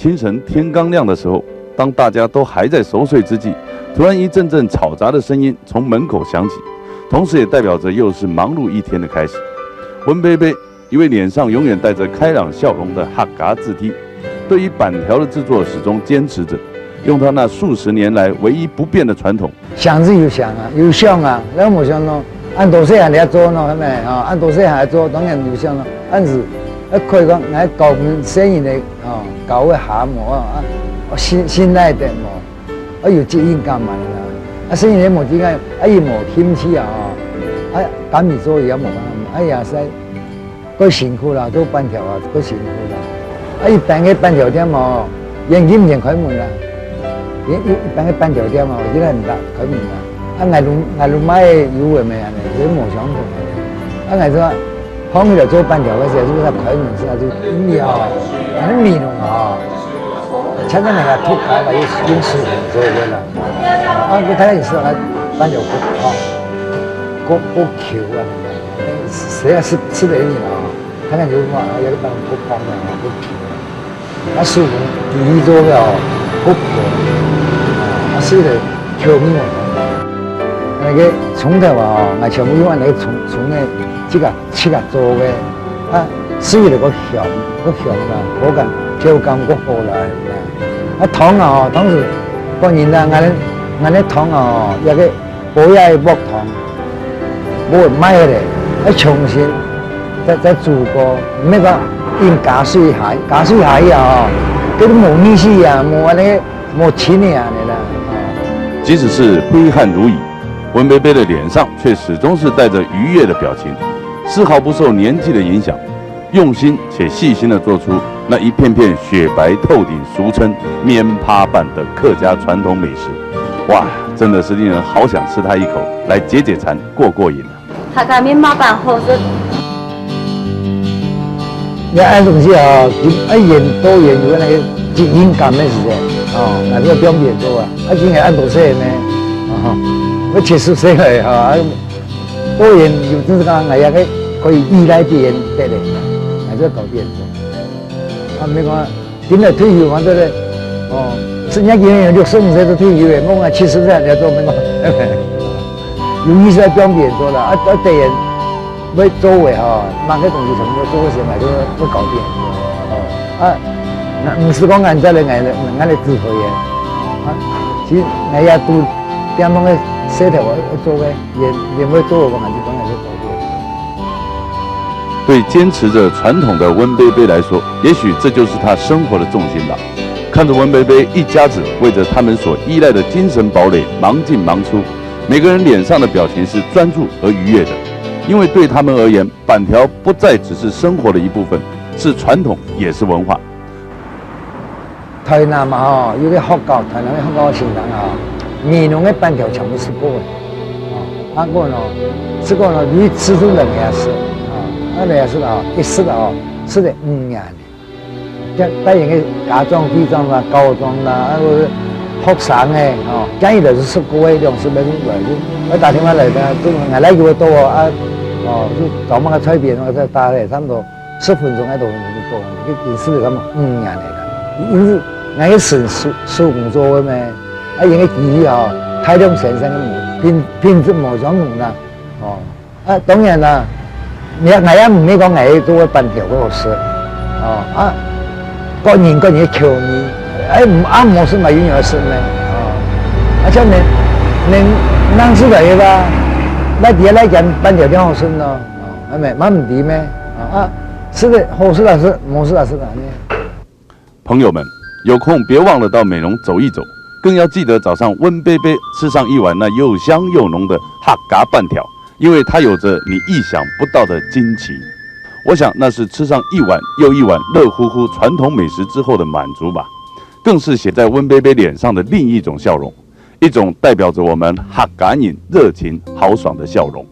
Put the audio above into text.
清晨天刚亮的时候，当大家都还在熟睡之际，突然一阵阵嘈杂的声音从门口响起，同时也代表着又是忙碌一天的开始。温贝贝，一位脸上永远带着开朗笑容的客家字体，对于板条的制作始终坚持着，用他那数十年来唯一不变的传统。想是有想啊，有想啊，咱冇想咯，按多细汉来做咯，係咪啊？按多细汉来做，当然有想咯。按是可以讲，我搞门生意嚟哦，搞个项目啊，新来的冇，有责任感嘛啦。生意你冇點解？伊冇興趣啊，敢去做也冇辦法。也使，佢辛苦啦，做板條啊，佢辛苦啦。一般嘅板條店哦，現金先開門啦。一般嘅板條店哦，依家唔得開門啦。我哋買有嘅咩啊？你冇想同嘅。我說，放佢嚟做板條嘅時候，如果開門時候就料，啲面啊，趁緊嚟個脫開啦，要師傅做嘅啦。佢睇下時候，板條個橋啊。谁是吃的人啊？看看就话有个帮不帮的啊，不皮的。师傅第一做了不皮啊，是的，调皮嘛。那个从头啊，我全部用那个从的这个做的师傅那个香啦，口感口感个好啦。糖啊，当时当然啦，我那糖啊，那个保养木糖，冇买的。重新再煮过，那个用加水海啊，跟冇意思啊，冇钱啊的啦。即使是挥汗如雨，温贝贝的脸上却始终是带着愉悦的表情，丝毫不受年纪的影响，用心且细心地做出那一片片雪白透顶，俗称面趴板的客家传统美食。哇，真的是令人好想吃它一口，来解解馋，过瘾。客家面麻板好食。你按东西啊，盐多盐有那个敏感的时候，那个表面多啊，今天按多些呢，我70岁了哈，多盐有就是讲我也可以依赖别人得的，我就搞别人做。没讲，现在退休完了嘞，人家今年65岁都退休了，我70岁来做没讲。有意思表演做啦，对人要做嘅某个东西全部做嘅时候，都搞掂。唔是讲俺在嚟俺嚟智慧嘅，其实俺也都点样嘅舌头做嘅，也要做嘅，俺就讲俺就搞掂。对坚持着传统的温贝贝来说，也许这就是他生活的重心吧。看着温贝贝一家子为着他们所依赖的精神堡垒忙进忙出。每个人脸上的表情是专注而愉悦的，因为对他们而言，板条不再只是生活的一部分，是传统，也是文化。台南嘛有个客家，台南的客家先人面农的板条全部吃过的，吃过了，你吃出2年吃2年吃一吃吃了5年的，带人的家长、弟长啦、高中啦，學生嘅假如就是10個位，20分鐘來嘅，我打電話嚟嘅，都我來叫佢多就找乜個菜邊，我再打嚟差唔多10分鐘喺度就多，佢件事咁5年嚟啦，因為我係手工做嘅咩，因為技大量生產嘅品質冇相同啦，當然啦，我也唔係講我做嘅板條嗰個事，各人嘅口味。冇事嘛，永遠是咩？且你能吃嚟吧？那底下來講板條點好吃咯？係咪？蠻唔抵咩？吃的好吃的是，冇吃的是哪呢？朋友们，有空别忘了到美容走一走，更要记得早上温贝贝吃上一碗那又香又浓的客家板条，因为它有着你意想不到的惊奇。我想那是吃上一碗又一碗热乎乎传统美食之后的满足吧。更是写在温贝贝脸上的另一种笑容，一种代表着我们客家人热情豪爽的笑容。